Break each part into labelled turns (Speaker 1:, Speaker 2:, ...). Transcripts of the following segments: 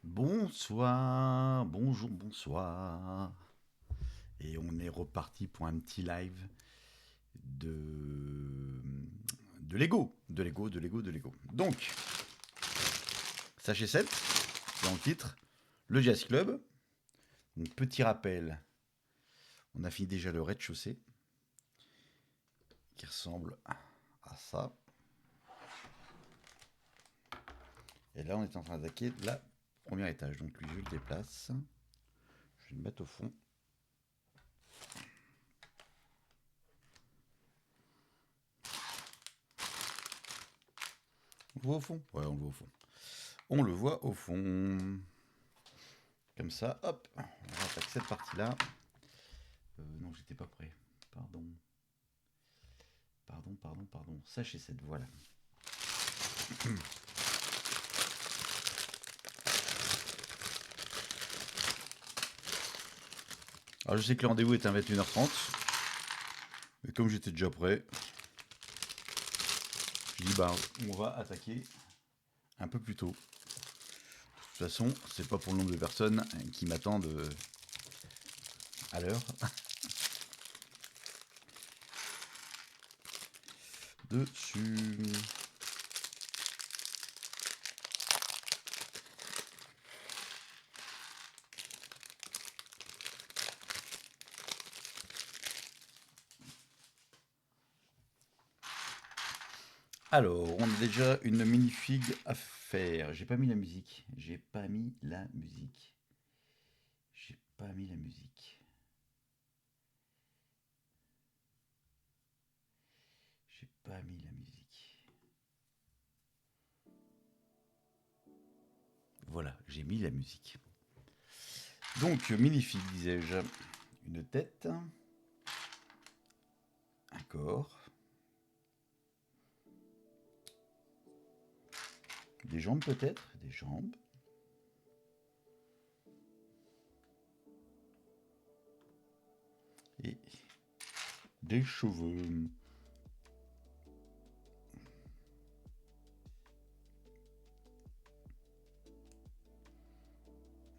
Speaker 1: Bonsoir, bonjour, bonsoir. Et on est reparti pour un petit live de Lego, de Lego. Donc, sachez 7, dans le titre, le Jazz Club. Donc, petit rappel, on a fini déjà le rez-de-chaussée, qui ressemble à ça. Et là, on est en train d'attaquer la premier étage. Donc, lui, je le déplace. Je vais le mettre au fond. On le voit au fond? Ouais, on le voit au fond. On le voit au fond. Comme ça, hop, on attaque cette partie-là. Non, j'étais pas prêt. Pardon. Pardon. Sachez cette, voilà. Alors, je sais que le rendez-vous est à 21h30. Mais comme j'étais déjà prêt, je dis, bah, on va attaquer un peu plus tôt. De toute façon, c'est pas pour le nombre de personnes qui m'attendent à l'heure. Dessus. Alors, on a déjà une minifig à faire. J'ai pas mis la musique. J'ai pas mis la musique. Voilà, j'ai mis la musique. Donc, minifig, disais-je. Une tête. Un corps. Des jambes peut-être. Des jambes. Et des cheveux.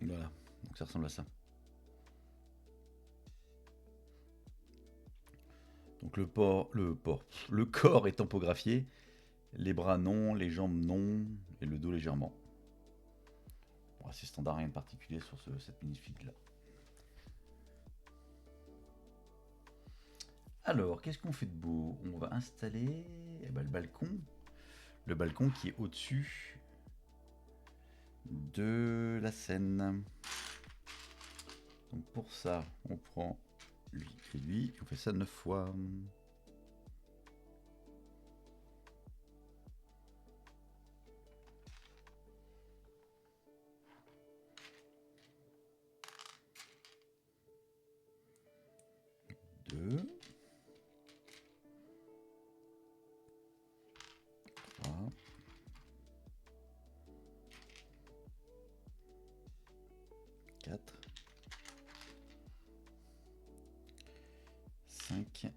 Speaker 1: Voilà, donc ça ressemble à ça. Donc le corps est tampographié, les bras non, les jambes non, et le dos légèrement. Bon, c'est standard, rien de particulier sur cette minifig là. Alors, qu'est-ce qu'on fait de beau? On va installer le balcon. Le balcon qui est au-dessus de la scène. Donc pour ça, on prend lui et lui, on fait ça 9 fois. Deux, trois, quatre, 5,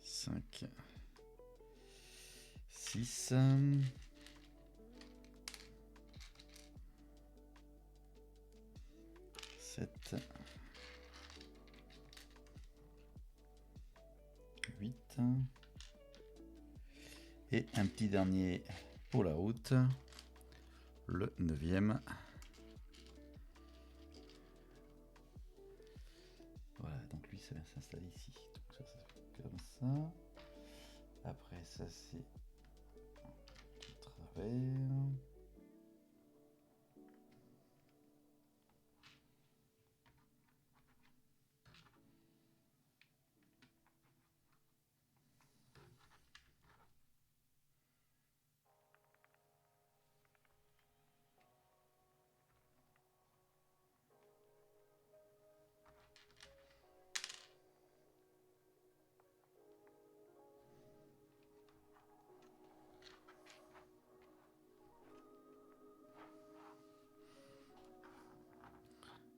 Speaker 1: 5, 6, 7, 8. Et un petit dernier pour la route, le 9e. Voilà, donc lui ça va s'installer ici. Donc ça fait comme ça. Après ça c'est du travers.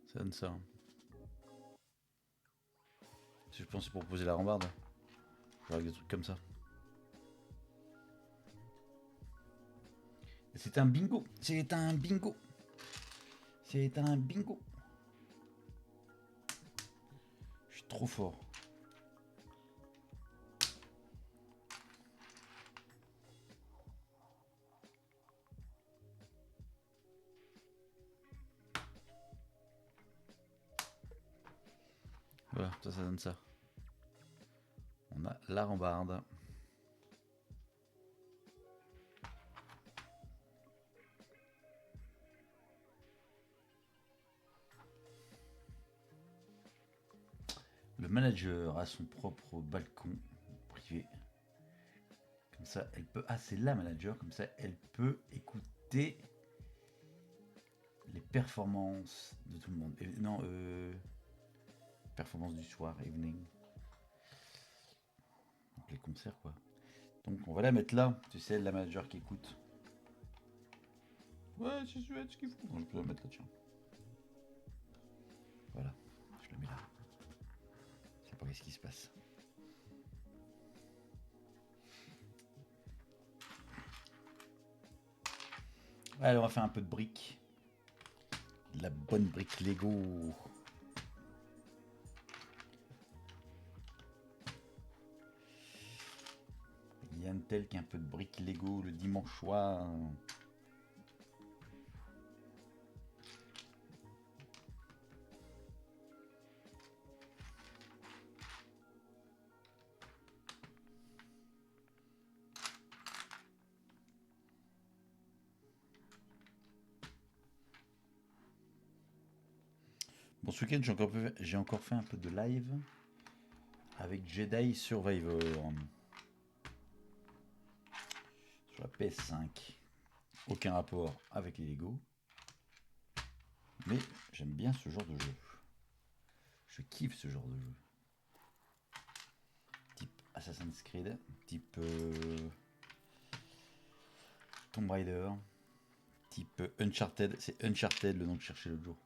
Speaker 1: Ça donne ça. Si je pensais pour poser la rambarde, j'aurais des trucs comme ça. C'est un bingo. C'est un bingo. C'est un bingo. Je suis trop fort. Voilà, ça donne ça. On a la rambarde. Le manager a son propre balcon privé. Comme ça, elle peut... Ah, c'est la manager. Comme ça, elle peut écouter les performances de tout le monde. Non, performances du soir, evening. Donc les concerts, quoi. Donc on va la mettre là. Tu sais, la manager qui écoute. Ouais, c'est ce qu'il faut. Je peux la mettre là, tiens. Voilà, je la mets là. Je sais pas ce qui se passe. Allez, on va faire un peu de briques. De la bonne brique Lego. Il y a un tel qu'un peu de briques Lego le dimanche soir. Bon, ce week-end, j'ai encore fait un peu de live avec Jedi Survivor sur la PS5. Aucun rapport avec les Lego. Mais j'aime bien ce genre de jeu. Je kiffe ce genre de jeu. Type Assassin's Creed, type Tomb Raider, type Uncharted. C'est Uncharted le nom que je cherchais l'autre jour.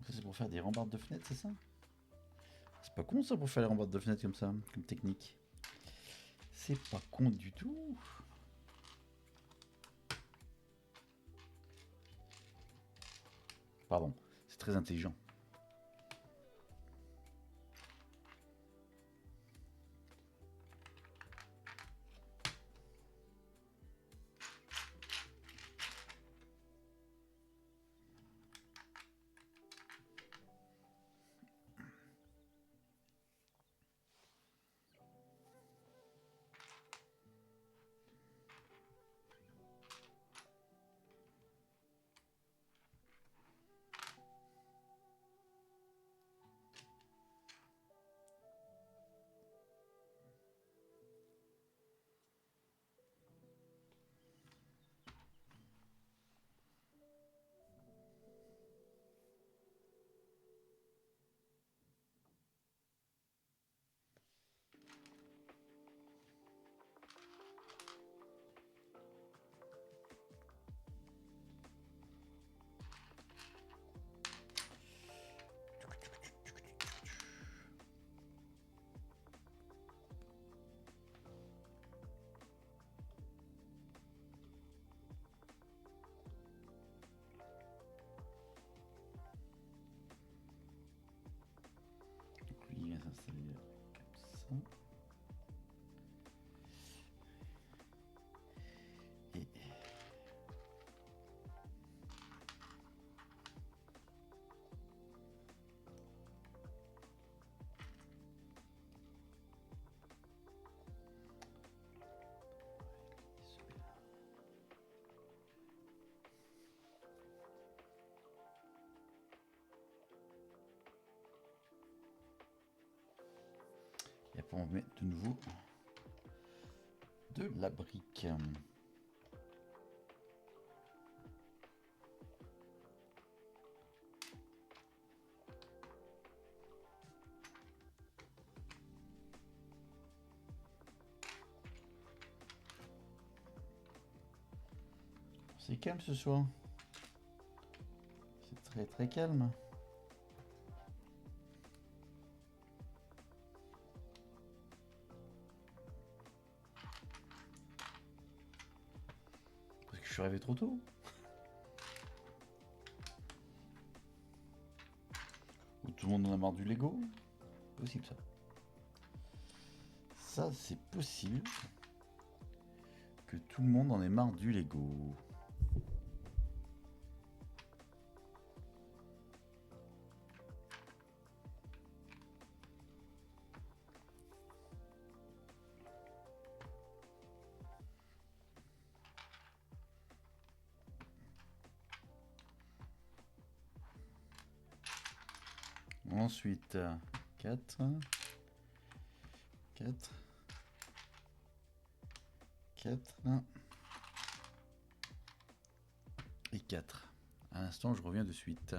Speaker 1: Ça, c'est pour faire des rambardes de fenêtres, c'est ça? C'est pas con ça pour faire les rambardes de fenêtres comme ça, comme technique. C'est pas con du tout. Pardon, c'est très intelligent. On met de nouveau de la brique. C'est calme ce soir. C'est très très calme. Parce que je suis arrivé trop tôt. Ou tout le monde en a marre du Lego. Possible ça. Ça c'est possible. Que tout le monde en ait marre du Lego. Ensuite, 4, 4, 4 et 4. À l'instant, je reviens de suite.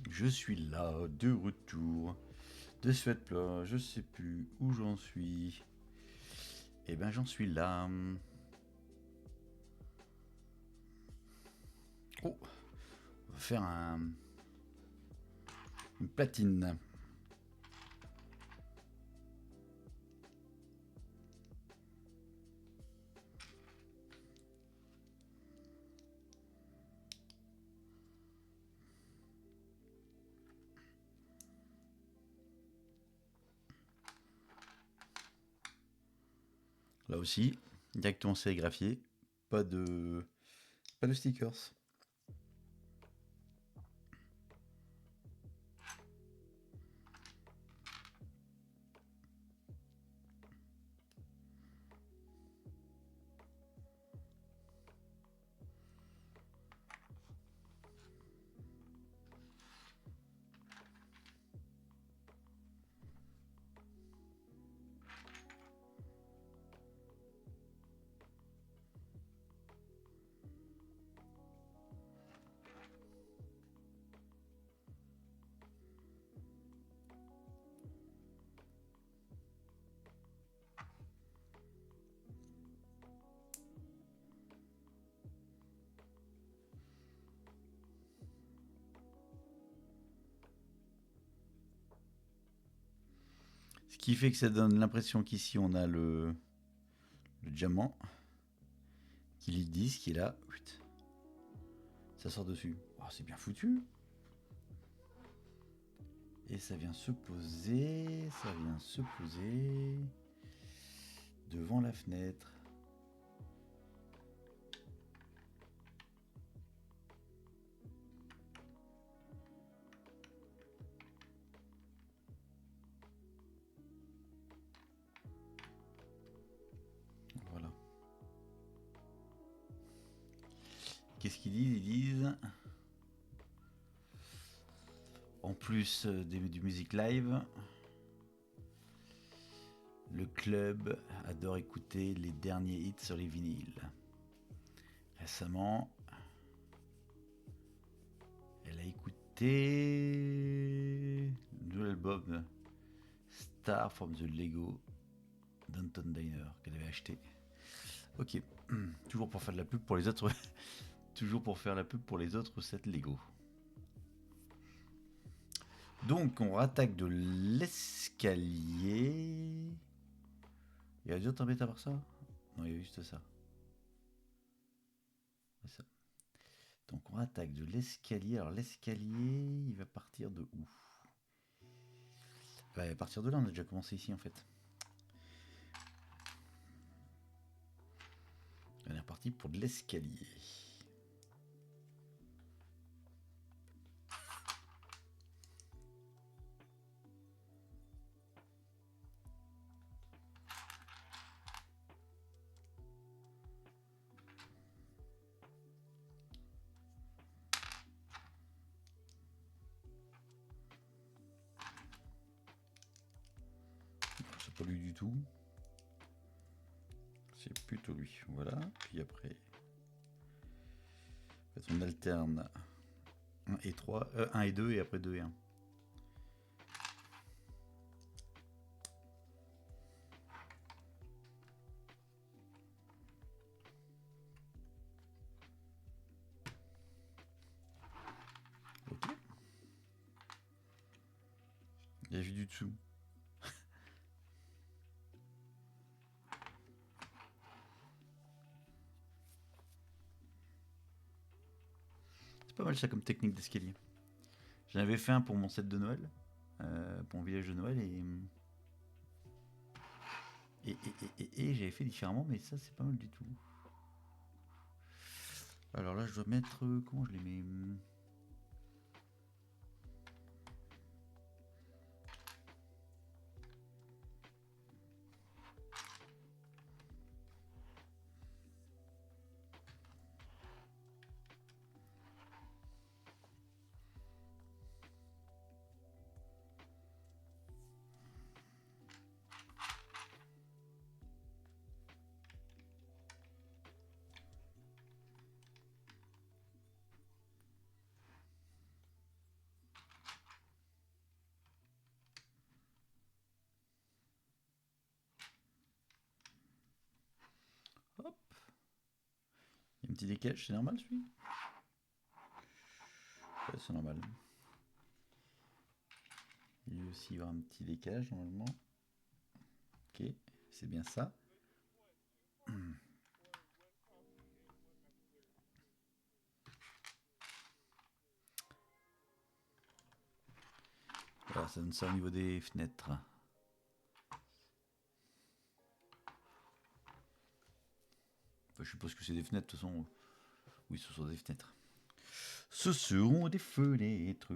Speaker 1: Je suis là, de retour, de ce fait-là, je sais plus où j'en suis. Eh ben j'en suis là. Oh, on va faire une platine. Là aussi, directement sérigraphié, pas de stickers. Ce qui fait que ça donne l'impression qu'ici on a le diamant, qu'il est 10, qui est là. Ça sort dessus. Oh, c'est bien foutu. Et ça vient se poser, devant la fenêtre. Voilà. Qu'est-ce qu'ils disent? Ils disent, en plus du musique live, le club adore écouter les derniers hits sur les vinyles. Récemment, elle a écouté le nouvel album Star from the Lego d'Anton Diner qu'elle avait acheté. Ok, toujours pour faire de la pub pour les autres. Toujours pour faire la pub pour les autres sets Lego. Donc on rattaque de l'escalier. Il y a d'autres embêtes à part ça? Non, il y a juste ça. Ça. Donc on attaque de l'escalier. Alors l'escalier, il va partir de où? Bah, il va partir de là, on a déjà commencé ici en fait. On est reparti pour de l'escalier. C'est pas lui du tout. C'est plutôt lui. Voilà. Puis après, en fait, on alterne 1 et 3, 1 et 2 et après 2 et 1. Ok. Il y a vu du dessous. C'est pas mal ça comme technique d'escalier. J'en avais fait un pour mon set de Noël, pour mon village de Noël, et j'avais fait différemment, mais ça c'est pas mal du tout. Alors là je dois mettre... comment je les mets? Hop. Il y a un petit décalage, c'est normal celui? Ouais, c'est normal. Il y a aussi un petit décalage normalement. Ok, c'est bien ça. Voilà, ça donne ça au niveau des fenêtres. Enfin, je suppose que c'est des fenêtres, de toute façon. Oui, ce sont des fenêtres. Ce seront des fenêtres.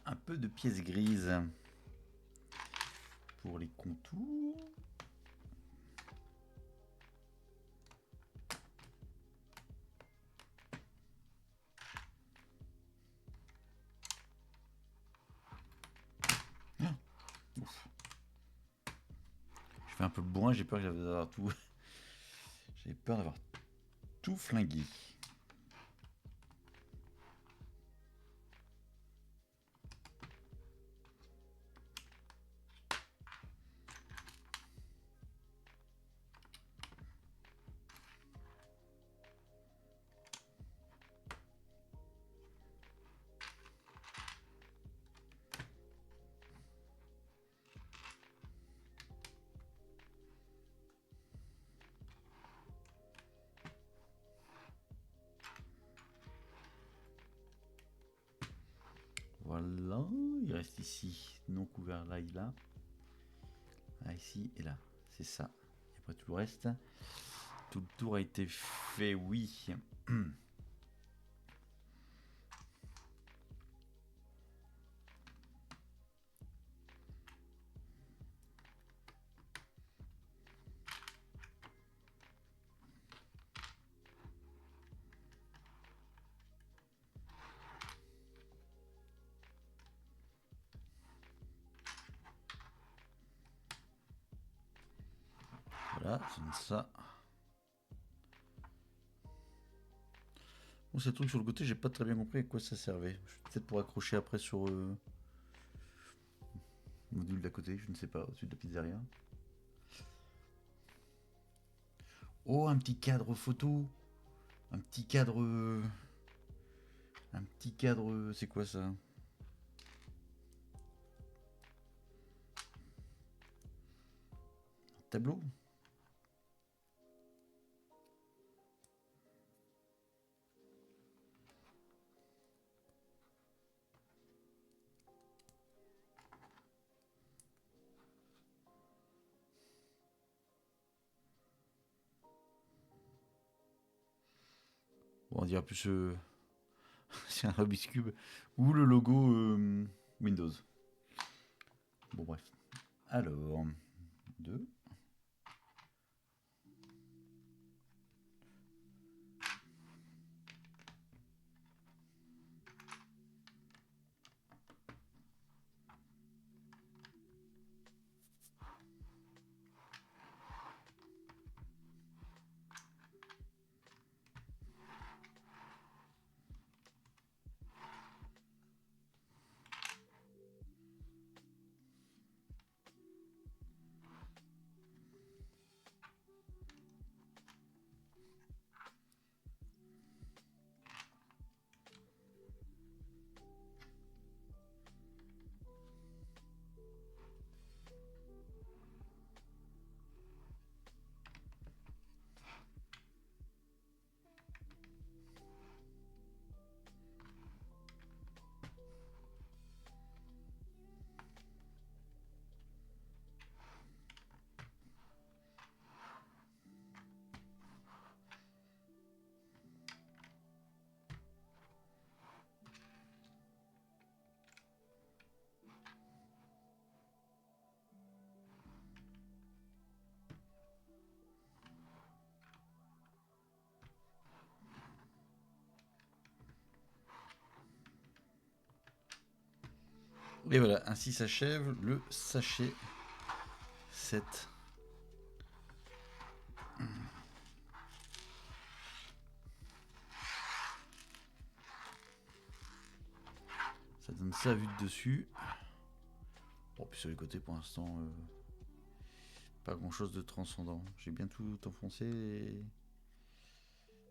Speaker 1: Un peu de pièces grises pour les contours. Ouf. Je fais un peu le bourrin, j'ai peur d'avoir tout. J'ai peur d'avoir tout flingué. Voilà, il reste ici, non couvert là et là. Là, ici et là, c'est ça. Et après tout le reste, tout le tour a été fait, oui. Voilà, ça. Bon, ces trucs sur le côté, j'ai pas très bien compris à quoi ça servait. Peut-être pour accrocher après sur le module d'à côté, je ne sais pas, au-dessus de la pizzeria. Oh, un petit cadre photo. Un petit cadre. Un petit cadre. C'est quoi ça? Tableau? Bon, on dirait plus c'est un Rubik's Cube ou le logo Windows. Bon, bref. Alors, 2. Et voilà, ainsi s'achève le sachet 7. Ça donne ça vue de dessus. Bon, puis sur les côtés, pour l'instant, pas grand chose de transcendant. J'ai bien tout enfoncé.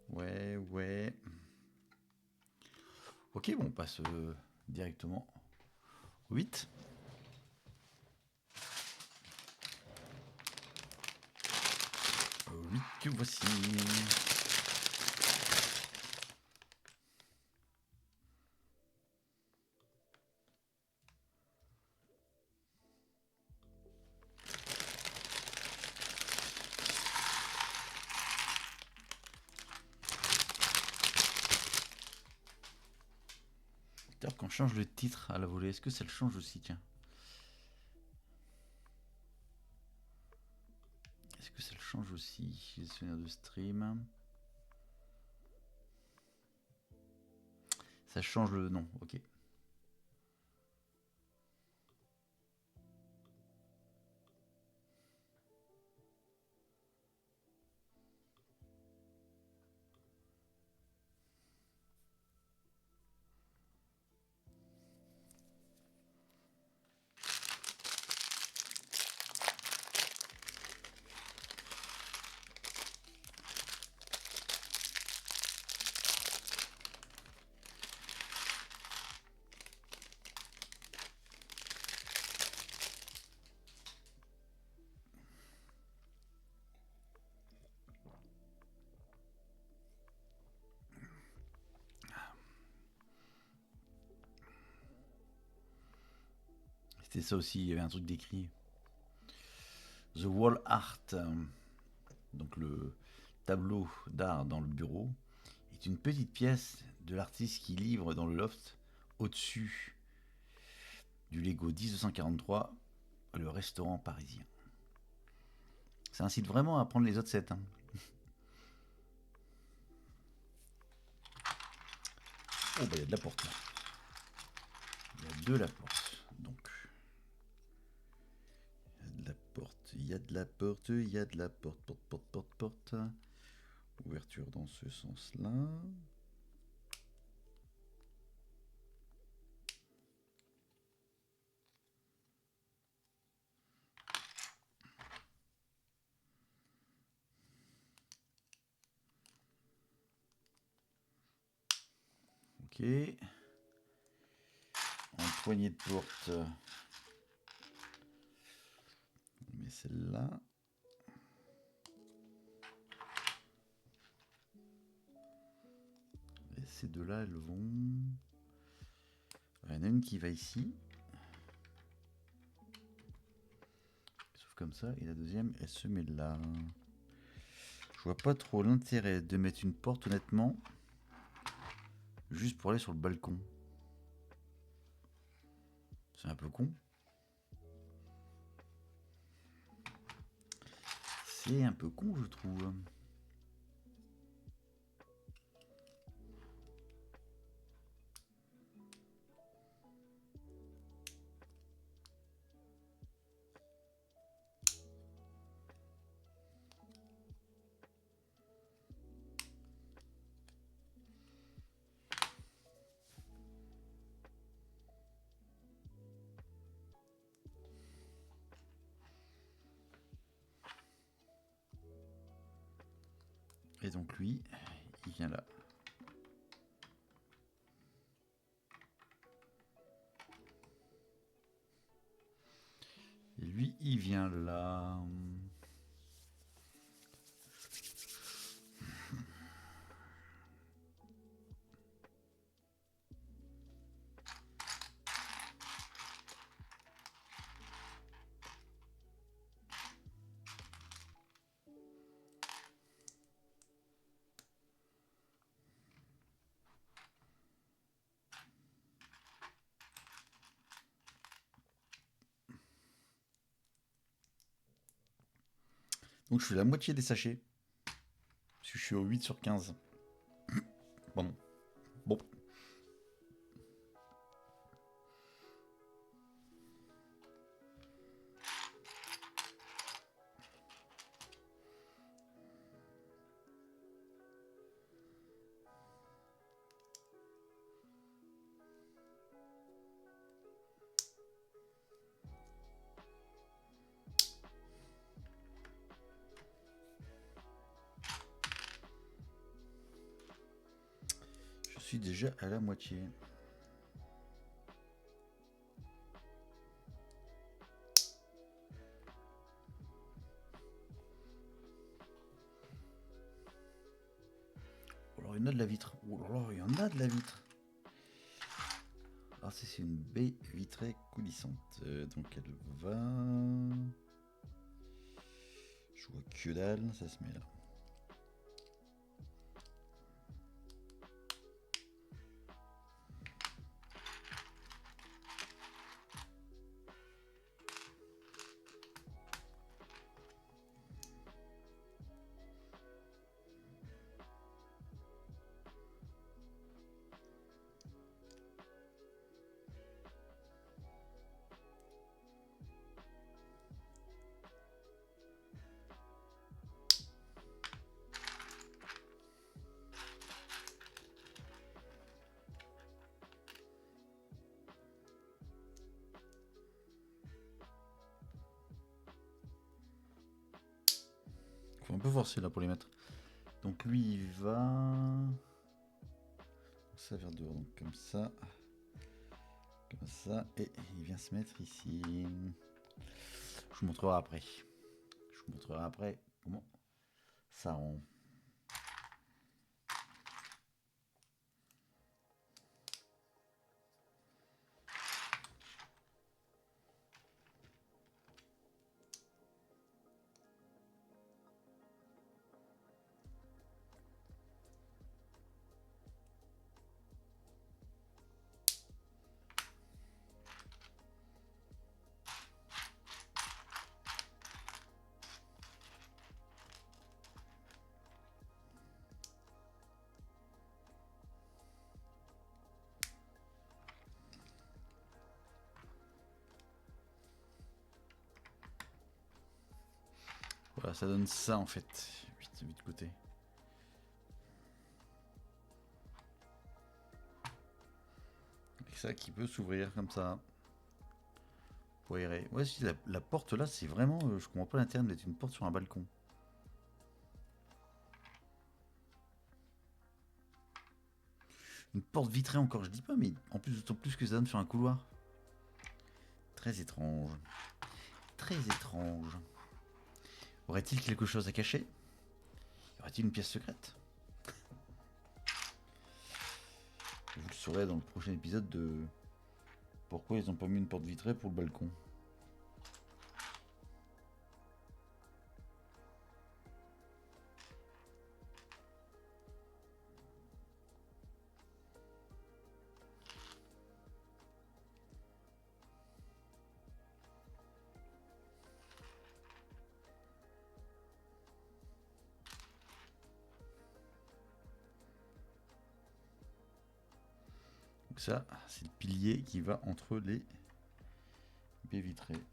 Speaker 1: Ouais. Ok, bon, on passe directement au 8. Au 8 que voici. D'ailleurs, quand on change le titre à la volée, est-ce que ça le change aussi, tiens? Est-ce que ça le change aussi? Gestionnaire de stream. Ça change le nom, ok. C'était ça aussi, il y avait un truc décrit. The Wall Art, donc le tableau d'art dans le bureau, est une petite pièce de l'artiste qui livre dans le loft au-dessus du Lego 1943, le restaurant parisien. Ça incite vraiment à prendre les autres sets. Oh, bah il y a de la porte là. Il y a de la porte. Donc, il y a de la porte. Il y a de la porte, il y a de la porte, porte. Ouverture dans ce sens-là. Ok. En poignée de porte, on met celle-là. Et ces deux-là, elles vont... Il y en a une qui va ici. Sauf comme ça. Et la deuxième, elle se met là. Je vois pas trop l'intérêt de mettre une porte, honnêtement. Juste pour aller sur le balcon. C'est un peu con. C'est un peu con, je trouve. Et donc lui, il vient là. Et lui, il vient là. Donc je fais la moitié des sachets. Parce que je suis au 8 sur 15. Pardon. Bon. Je suis déjà à la moitié. Alors il y en a de la vitre. Oh là là, il y en a de la vitre. Ah, c'est une baie vitrée coulissante. Donc elle va... Je vois que dalle, ça se met là. Faut un peu forcer là pour les mettre. Donc lui il va... Ça vers dehors, donc comme ça. Comme ça. Et il vient se mettre ici. Je vous montrerai après. Je vous montrerai après comment ça rend. Voilà, ça donne ça en fait. Vite côté. Avec ça qui peut s'ouvrir comme ça. Pour aérer. Ouais, si la porte là, c'est vraiment. Je comprends pas l'intérêt d'être une porte sur un balcon. Une porte vitrée encore, je dis pas, mais en plus, d'autant plus que ça donne sur un couloir. Très étrange. Très étrange. Aurait-il quelque chose à cacher? Y aurait-il une pièce secrète? Vous le saurez dans le prochain épisode de pourquoi ils ont pas mis une porte vitrée pour le balcon. Donc ça, c'est le pilier qui va entre les baies vitrées.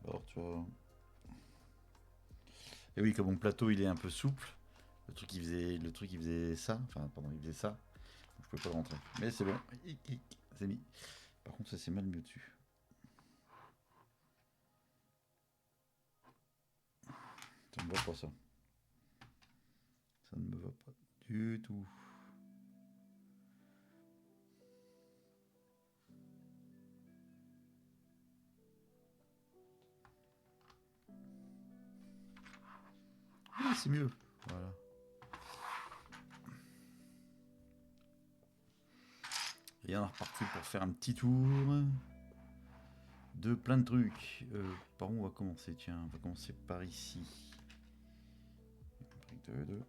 Speaker 1: Alors tu vois. Et oui, comme mon plateau il est un peu souple, le truc il faisait ça, enfin pardon, il faisait ça, donc je pouvais pas le rentrer. Mais c'est bon, c'est mis. Par contre ça c'est mal mis au-dessus. Ça ne va pas ça. Ça ne me va pas du tout. Ah, c'est mieux. Voilà. Et on est reparti pour faire un petit tour de plein de trucs. Par où on va commencer? Tiens, on va commencer par ici. Brique de 2.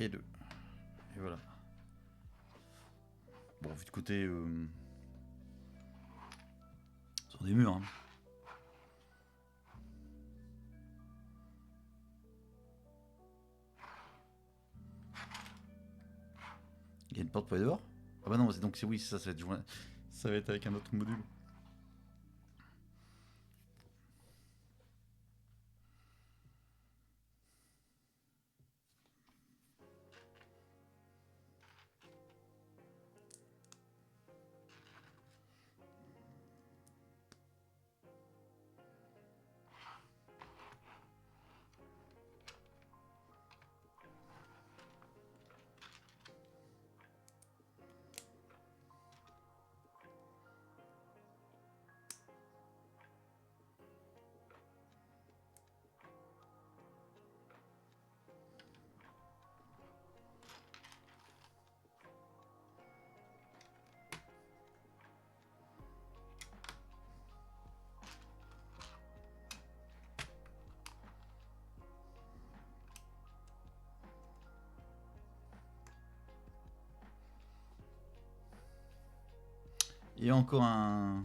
Speaker 1: Et 2. Et voilà. Bon, vu de côté, sur des murs. Hein. Il y a une porte pour aller dehors. Ah bah non, c'est donc c'est oui, ça va être joint. Ça va être avec un autre module. Et encore un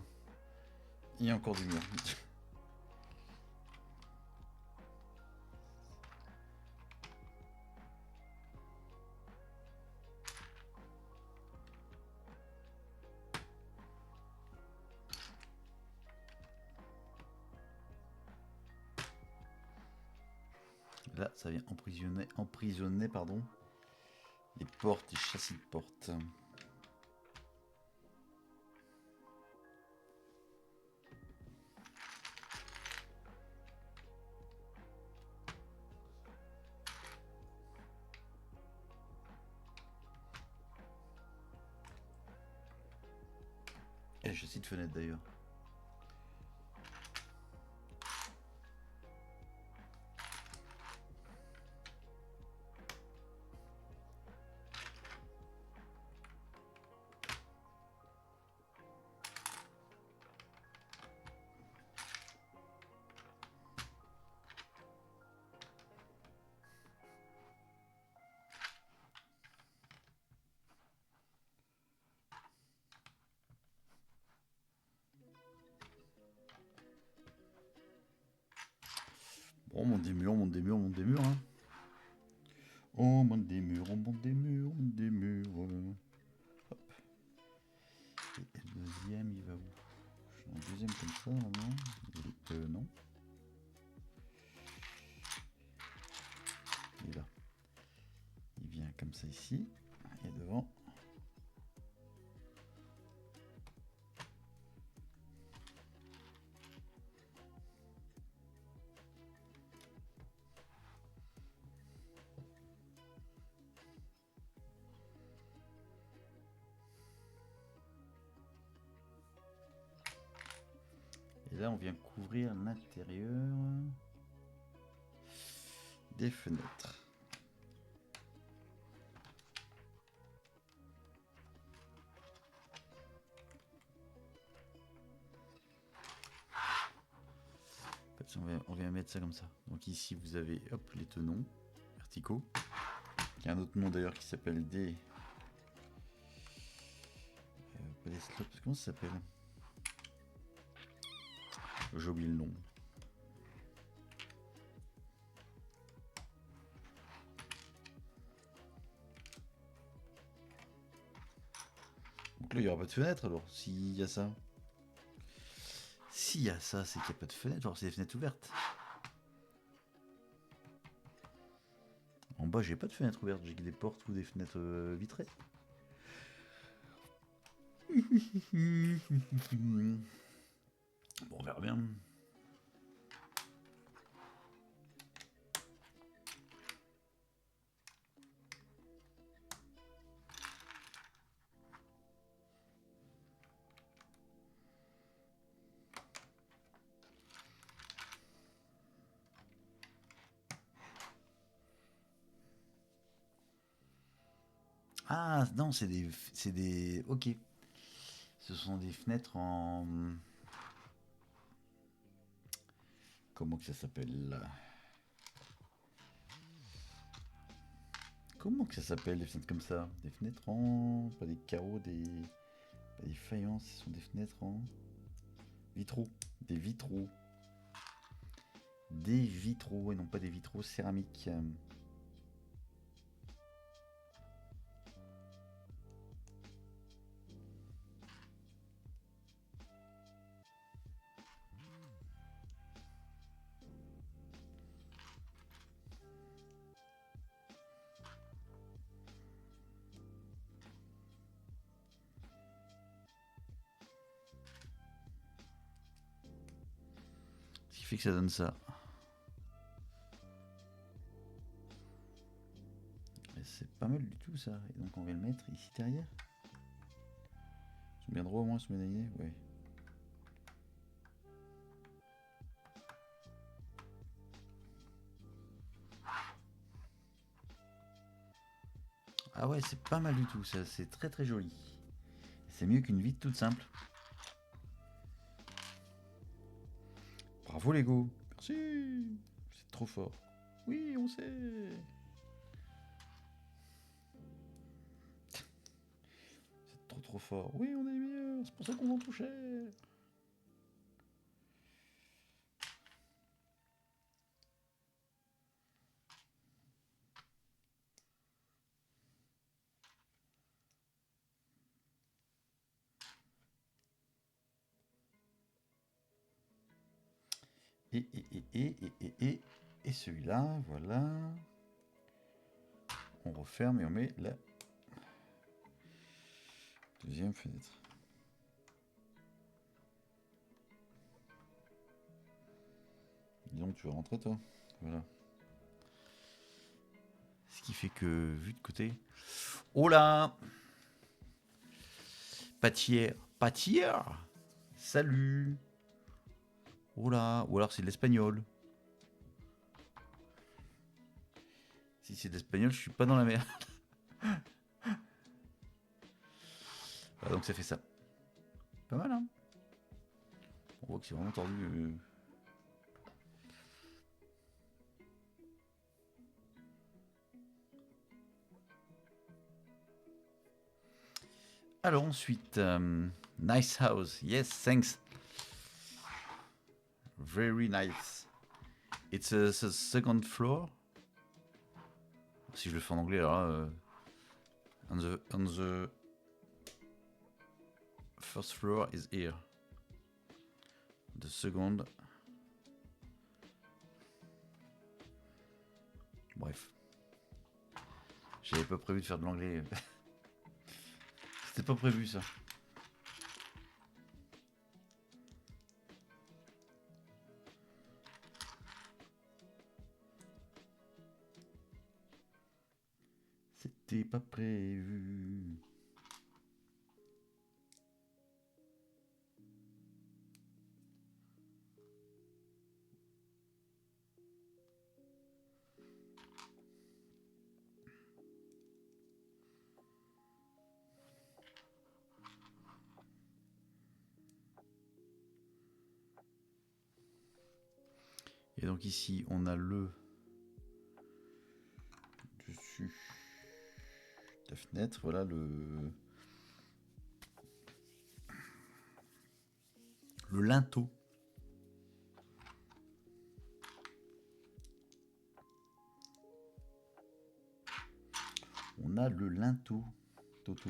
Speaker 1: Il y a encore du mur. Là, ça vient emprisonner pardon, les portes, les châssis de portes. Et les châssis de fenêtre d'ailleurs. Bon, on monte des murs, on monte des murs, on monte des murs. Hein. On monte des murs, on monte des murs, on monte des murs. Hop. Et le deuxième, il va où? Je suis dans le deuxième comme ça, normalement. Non. Il est là. Il vient comme ça ici. Et devant. Et là, on vient couvrir l'intérieur des fenêtres. En fait, on vient mettre ça comme ça. Donc ici, vous avez hop, les tenons verticaux. Il y a un autre nom d'ailleurs qui s'appelle des... pas des slots, comment ça s'appelle? J'ai oublié le nom. Donc là, il n'y aura pas de fenêtre alors, s'il y a ça. S'il y a ça, c'est qu'il n'y a pas de fenêtre, genre c'est des fenêtres ouvertes. En bas, j'ai pas de fenêtre ouverte, j'ai que des portes ou des fenêtres vitrées. Bon, on verra bien. Ah non, c'est des... Ok. Ce sont des fenêtres en... Comment que ça s'appelle là? Comment que ça s'appelle les fenêtres comme ça? Des fenêtres en... Pas des carreaux, pas des faïences, ce sont des fenêtres en... Vitraux. Des vitraux. Des vitraux et non pas des vitraux céramiques. Ce qui fait que ça donne ça. C'est pas mal du tout ça. Et donc on va le mettre ici derrière. Ils sont bien droits au moins, ce médaillé. Ouais. Ah ouais, c'est pas mal du tout ça. C'est très très joli. C'est mieux qu'une vitre toute simple. Bravo Lego. Merci. C'est trop fort. Oui, on sait. C'est trop trop fort. Oui, on est les meilleurs. C'est pour ça qu'on vend tout cher. Et celui-là, voilà. On referme et on met la deuxième fenêtre. Dis donc, tu vas rentrer toi. Voilà. Ce qui fait que, vu de côté... Oh là! Pâtière. Salut. Oh là. Ou alors c'est de l'espagnol. Si c'est de l'espagnol, je suis pas dans la merde. Ah, donc ça fait ça. Pas mal, hein? On voit que c'est vraiment tordu. Alors ensuite, nice house. Yes, thanks. Very nice. It's a second floor. Si je le fais en anglais, alors là, on the first floor is here. The second. Bref. J'avais pas prévu de faire de l'anglais. C'était pas prévu ça. C'était pas prévu. Et donc ici, on a le dessus de la fenêtre, voilà le linteau. On a le linteau, Toto.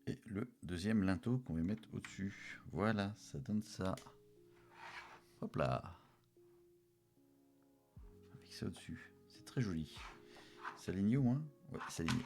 Speaker 1: Et le deuxième linteau qu'on va mettre au-dessus. Voilà, ça donne ça. Hop là. Avec ça au-dessus. C'est très joli. Ça aligne au moins? Ouais, ça aligne.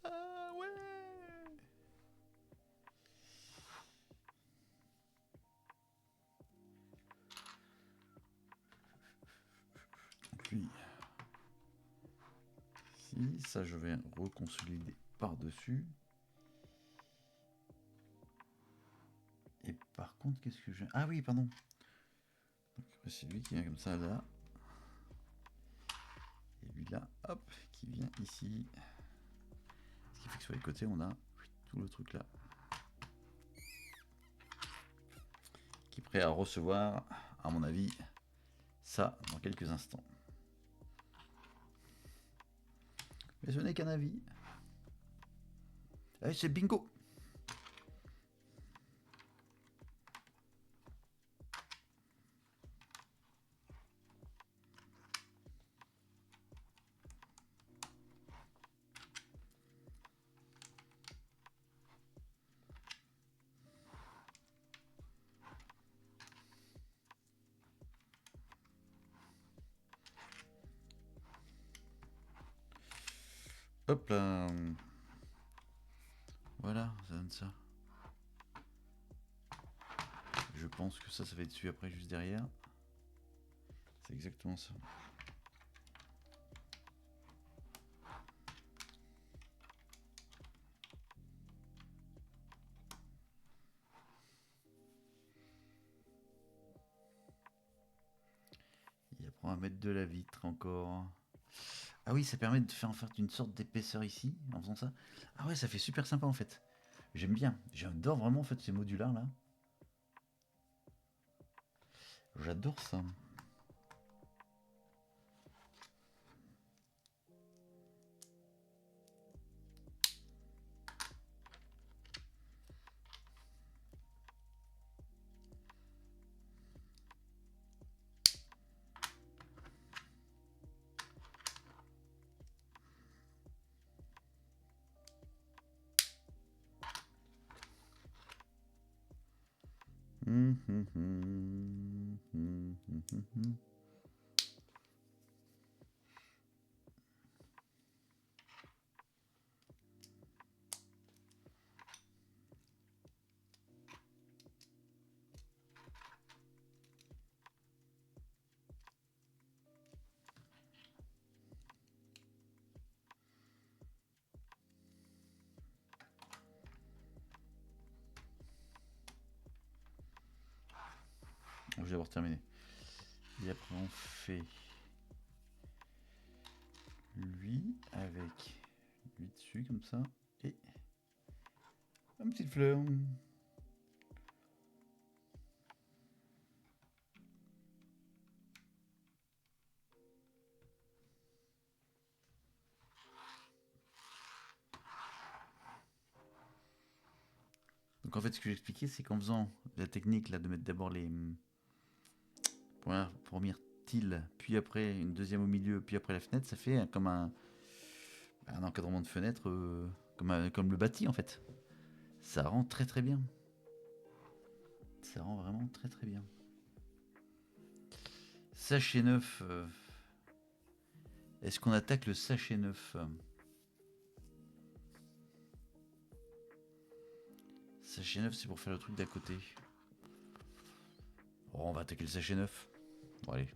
Speaker 1: Ah ouais. Puis ici, ça je vais reconsolider par-dessus. Et par contre, qu'est-ce que je... Ah oui, pardon. C'est lui qui vient comme ça là. Et lui là, hop, qui vient ici. Ce qui fait que sur les côtés, on a tout le truc là. Qui est prêt à recevoir, à mon avis, ça dans quelques instants. Mais ce n'est qu'un avis. Allez, c'est bingo. Hop là. Voilà, ça donne ça. Je pense que ça va être dessus après, juste derrière. C'est exactement ça. Et après, on va mettre de la vitre encore. Ah oui, ça permet de faire en fait une sorte d'épaisseur ici, en faisant ça. Ah ouais, ça fait super sympa en fait. J'aime bien. J'adore vraiment en fait ces modulars là. J'adore ça. Je vais avoir terminé. Et après on fait lui avec lui dessus comme ça et une petite fleur. Donc en fait ce que j'ai expliqué c'est qu'en faisant la technique là de mettre d'abord les première tile, puis après une deuxième au milieu, puis après la fenêtre, ça fait comme un encadrement de fenêtre, comme le bâti en fait. Ça rend très très bien. Ça rend vraiment très très bien. Sachet neuf. Est-ce qu'on attaque le sachet neuf? Sachet neuf, c'est pour faire le truc d'à côté. Oh, on va attaquer le sachet neuf. Bon, allez.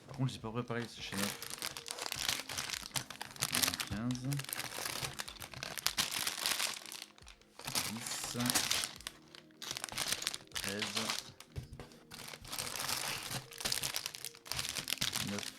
Speaker 1: Par contre, j'ai pas préparé le sachet neuf. 15. 10. 13. 9.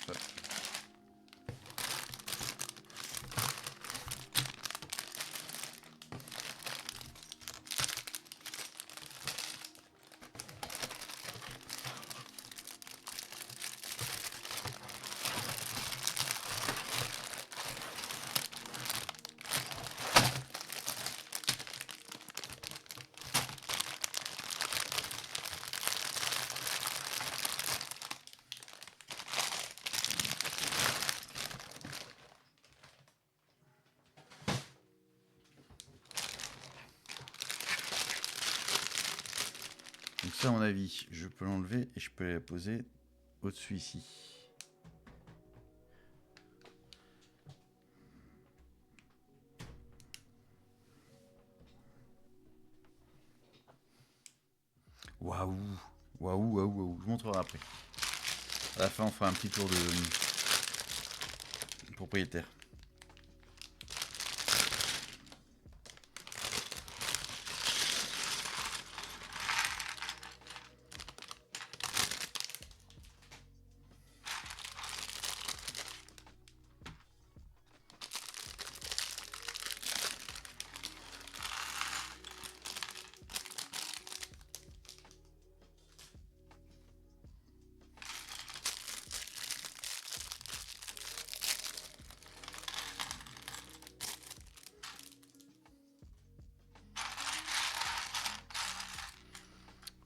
Speaker 1: Donc ça, à mon avis, je peux l'enlever et je peux la poser au-dessus ici. Waouh, waouh, waouh, waouh. Je vous montrerai après. À la fin, on fera un petit tour de propriétaire.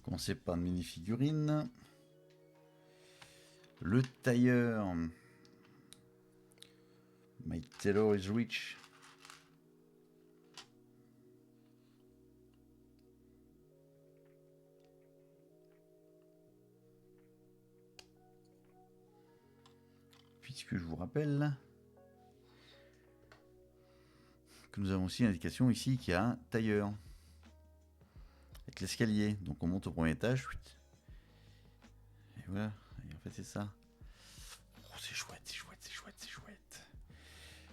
Speaker 1: Commencer par une mini-figurine. Le tailleur My tailor is rich. Puisque je vous rappelle que nous avons aussi l'indication ici qu'il y a un tailleur avec l'escalier. Donc on monte au premier étage. Et voilà. Et en fait c'est ça. Oh, c'est chouette, c'est chouette, c'est chouette, c'est chouette.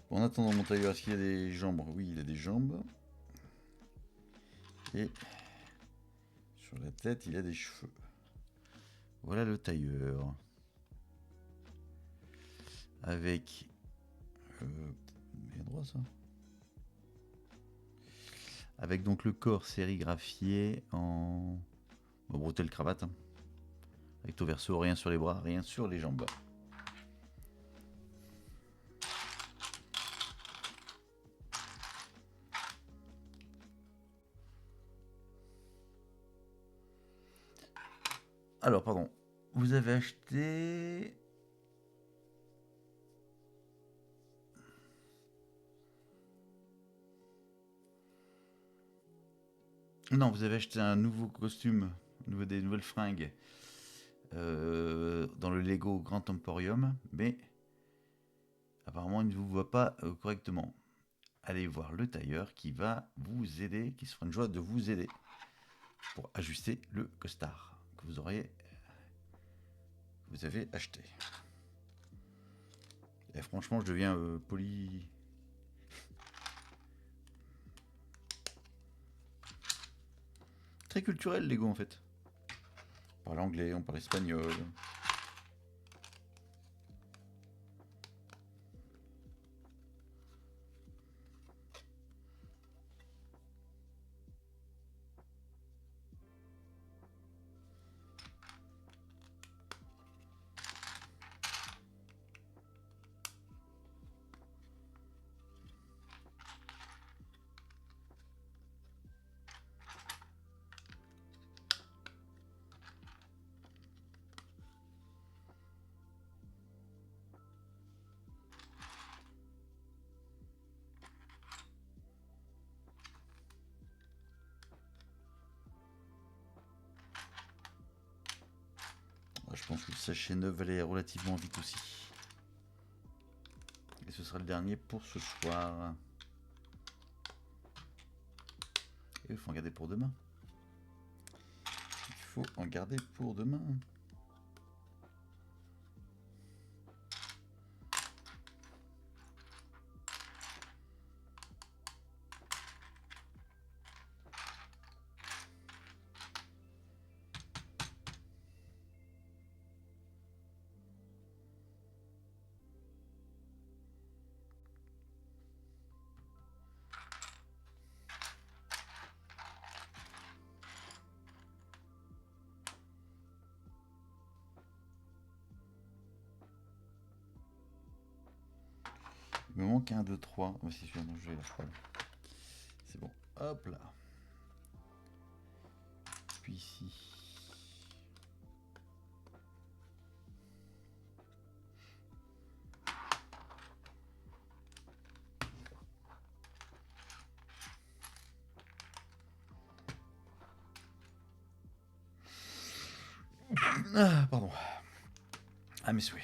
Speaker 1: Bon, en attendant mon tailleur, est-ce qu'il a des jambes? Oui, il a des jambes. Et sur la tête, il a des cheveux. Voilà le tailleur. Avec... bien droit ça. Avec donc le corps sérigraphié en bretelle cravate. Hein. Recto verso, rien sur les bras, rien sur les jambes. Alors, pardon. Vous avez acheté... Non, vous avez acheté un nouveau costume, des nouvelles fringues dans le Lego Grand Emporium, mais apparemment il ne vous voit pas correctement. Allez voir le tailleur qui va vous aider, qui se fera une joie de vous aider pour ajuster le costard que vous avez acheté. Et franchement, je deviens poli. Très culturel, Lego en fait. On parle anglais, on parle espagnol. Je pense que le sachet neuf va aller relativement vite aussi. Et ce sera le dernier pour ce soir. Et il faut en garder pour demain. Il faut en garder pour demain. Il me manque 1, 2, 3. Oh, c'est sûr, je vais la prendre. C'est bon. Hop là. Puis ici. Ah, pardon. Ah, mais oui.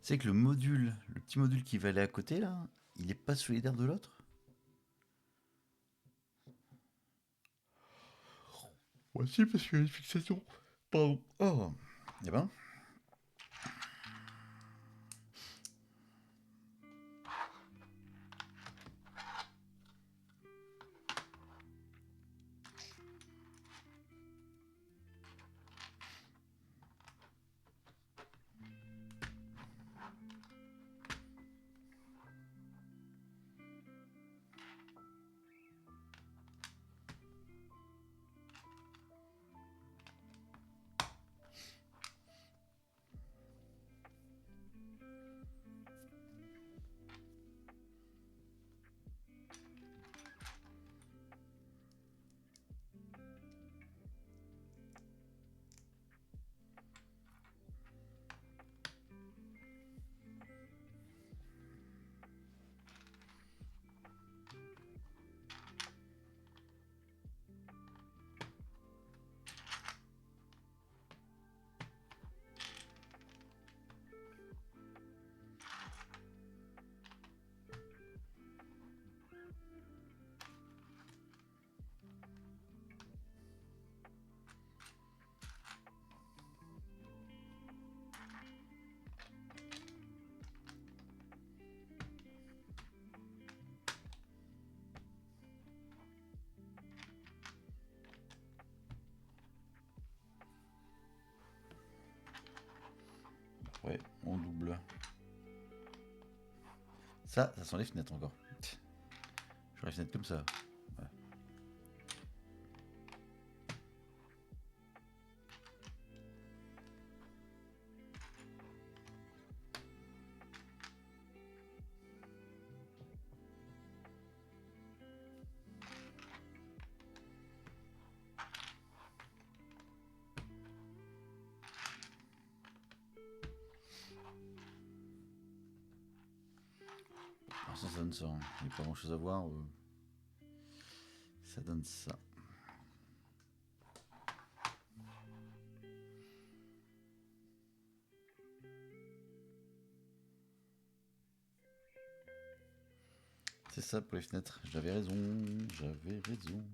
Speaker 1: C'est que le petit module qui va aller à côté là, il n'est pas solidaire de l'autre. Voici parce qu'il y a une fixation. Pardon. Oh. Eh ben. Ouais, on double. Ça sent les fenêtres encore. J'aurais les fenêtres comme ça. Ouais. Alors ça donne ça. Il n'y a pas grand chose à voir. Ça donne ça. C'est ça pour les fenêtres. J'avais raison. J'avais raison.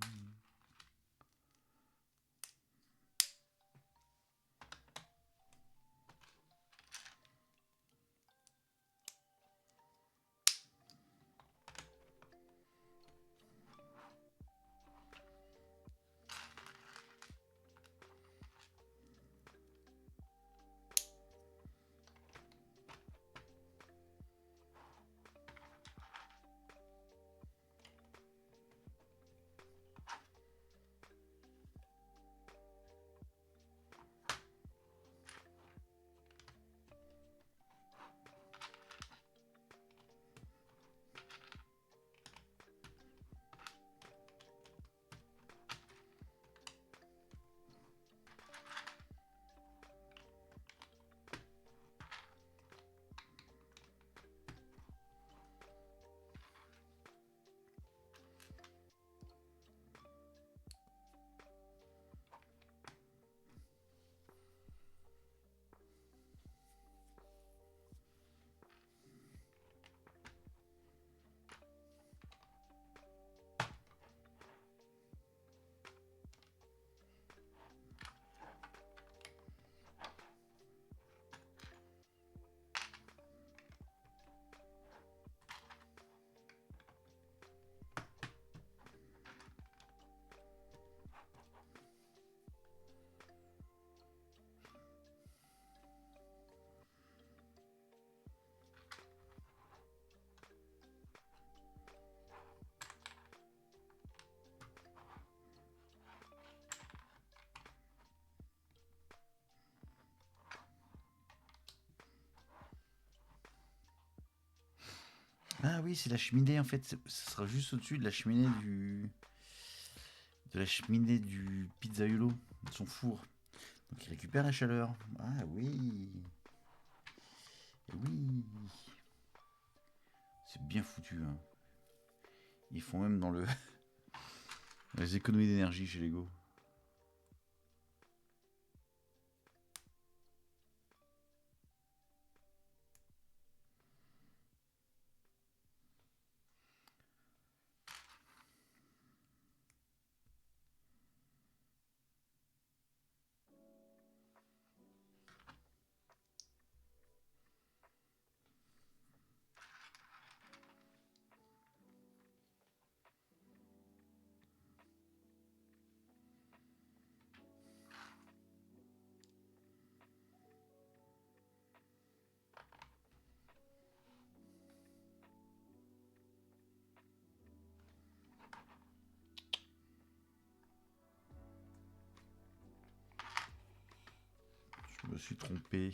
Speaker 1: Ah oui, c'est la cheminée en fait. Ça sera juste au-dessus de la cheminée du pizzaiolo, de son four. Donc il récupère la chaleur. Ah oui. Et oui. C'est bien foutu. Hein. Ils font même dans les économies d'énergie chez Lego. Je me suis trompé.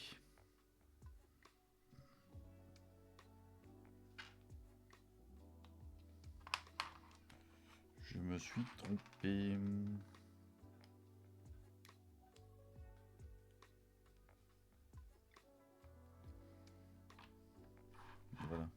Speaker 1: Je me suis trompé. Voilà.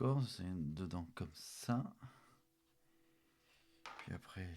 Speaker 1: D'accord, c'est dedans comme ça. Puis après...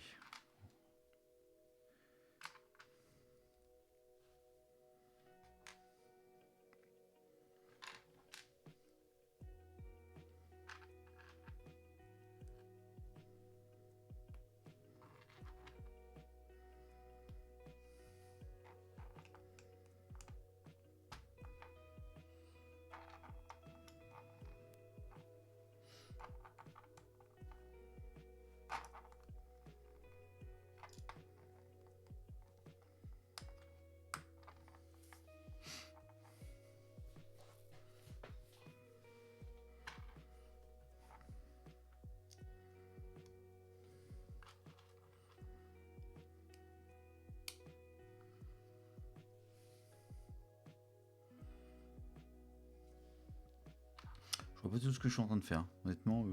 Speaker 1: Je vois pas tout ce que je suis en train de faire, honnêtement.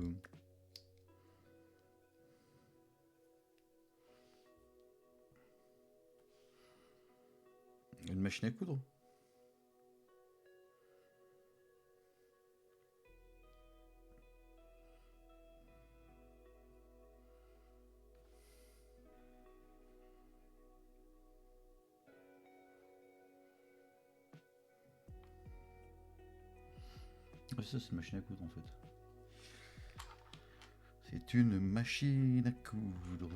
Speaker 1: Une machine à coudre. Ouais, ça, c'est une machine à coudre en fait. C'est une machine à coudre.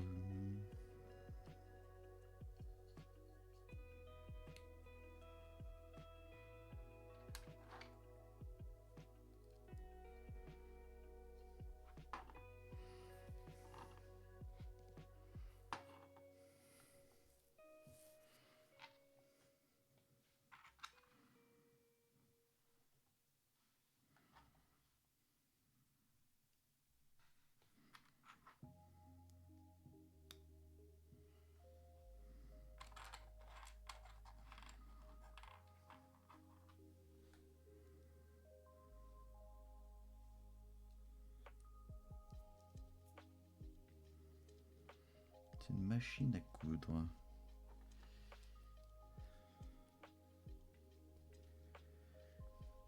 Speaker 1: C'est une machine à coudre.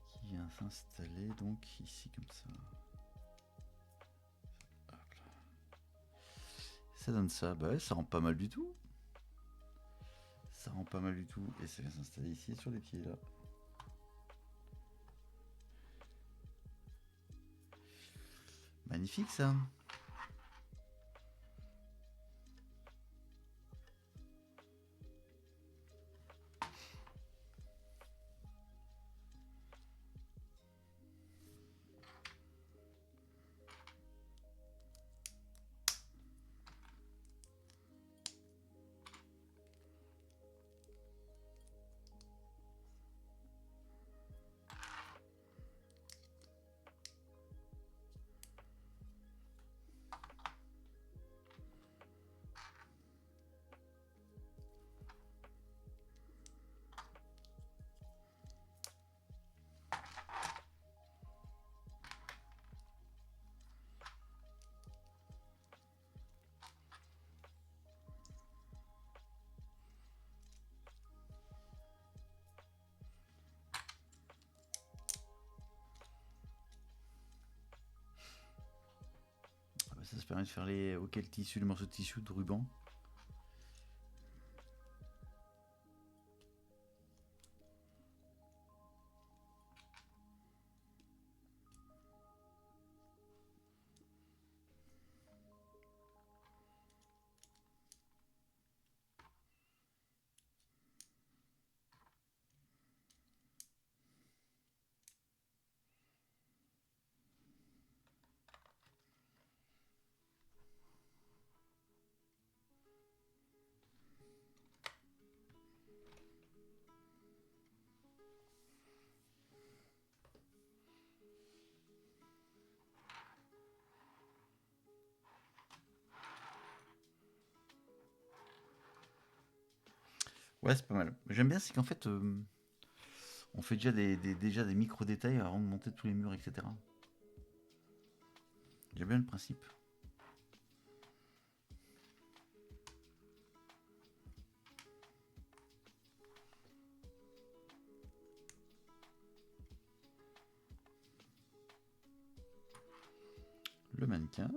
Speaker 1: Qui vient s'installer donc ici comme ça. Hop là. Ça donne ça. Bah ouais, ça rend pas mal du tout. Ça rend pas mal du tout. Et ça vient s'installer ici sur les pieds là. Magnifique ça. Ça se permet de faire les auquel tissu, le morceau de tissu de ruban. Ouais, c'est pas mal. J'aime bien, c'est qu'en fait, on fait déjà des micro-détails avant de monter tous les murs, etc. J'aime bien le principe. le mannequin.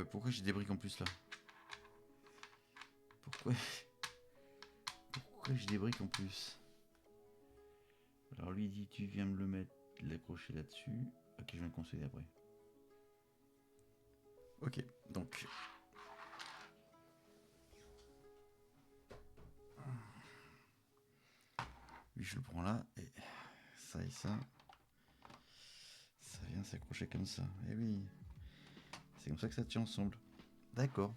Speaker 1: Pourquoi j'ai des briques en plus là? Pourquoi j'ai des briques en plus? Alors lui il dit tu viens me le mettre, l'accrocher là-dessus. Ok, je viens le conseiller après. Ok, donc. Lui je le prends là et ça, ça vient s'accrocher comme ça. Eh oui, c'est comme ça que ça tient ensemble. D'accord.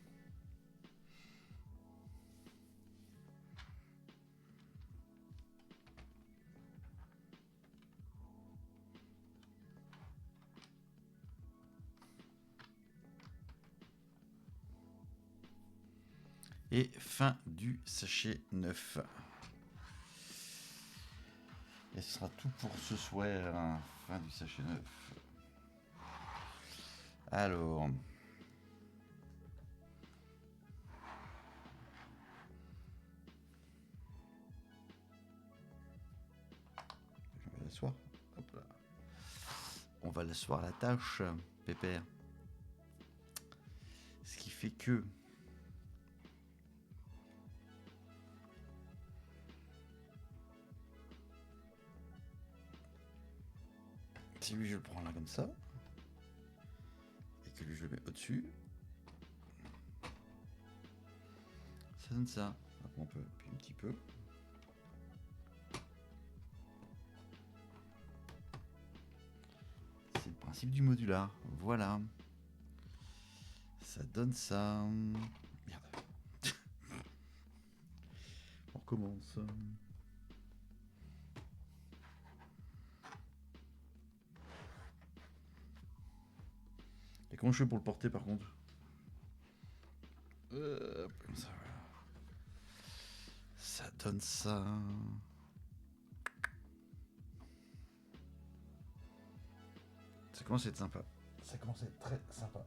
Speaker 1: Et fin du sachet 9. Et ce sera tout pour ce soir. Hein. Fin du sachet 9. Alors. Je vais l'asseoir. Hop là. On va l'asseoir la tâche, pépère. Ce qui fait que. Si lui je le prends là comme ça. Et que lui je le mets au-dessus. Ça donne ça. Après on peut appuyer un petit peu. C'est le principe du modular. Voilà. Ça donne ça. Merde. On recommence. Et comment je fais pour le porter par contre? Comme ça, voilà. Ça donne ça. Ça commence à être sympa. Ça commence à être très sympa.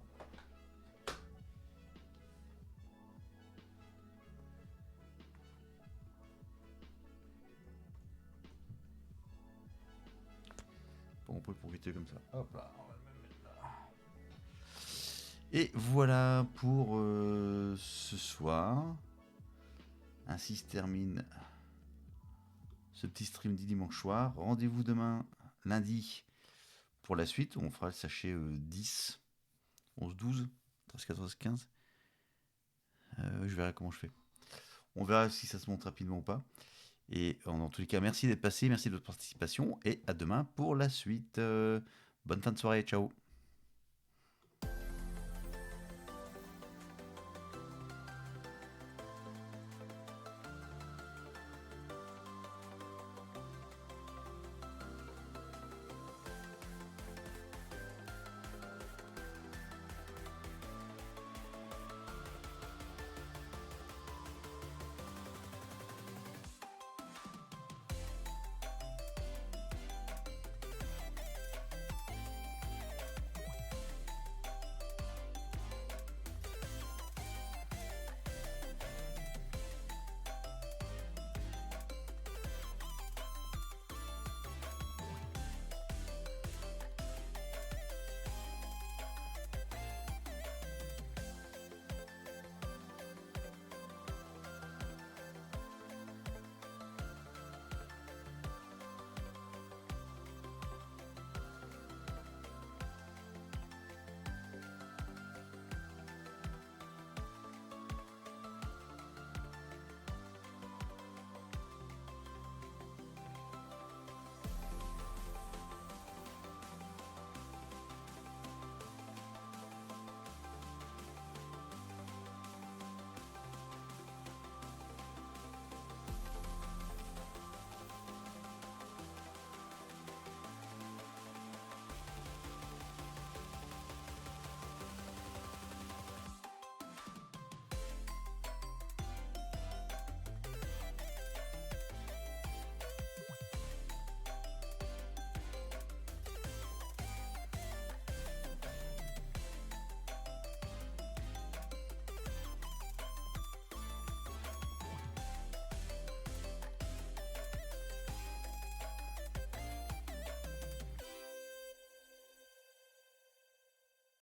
Speaker 1: Bon, on peut le profiter comme ça. Hop là, on va le mettre là. Et voilà pour ce soir. Ainsi se termine ce petit stream du dimanche soir. Rendez-vous demain, lundi, pour la suite. On fera le sachet 10, 11, 12, 13, 14, 15. Je verrai comment je fais. On verra si ça se monte rapidement ou pas. Et en tous les cas, merci d'être passé, merci de votre participation. Et à demain pour la suite. Bonne fin de soirée, ciao.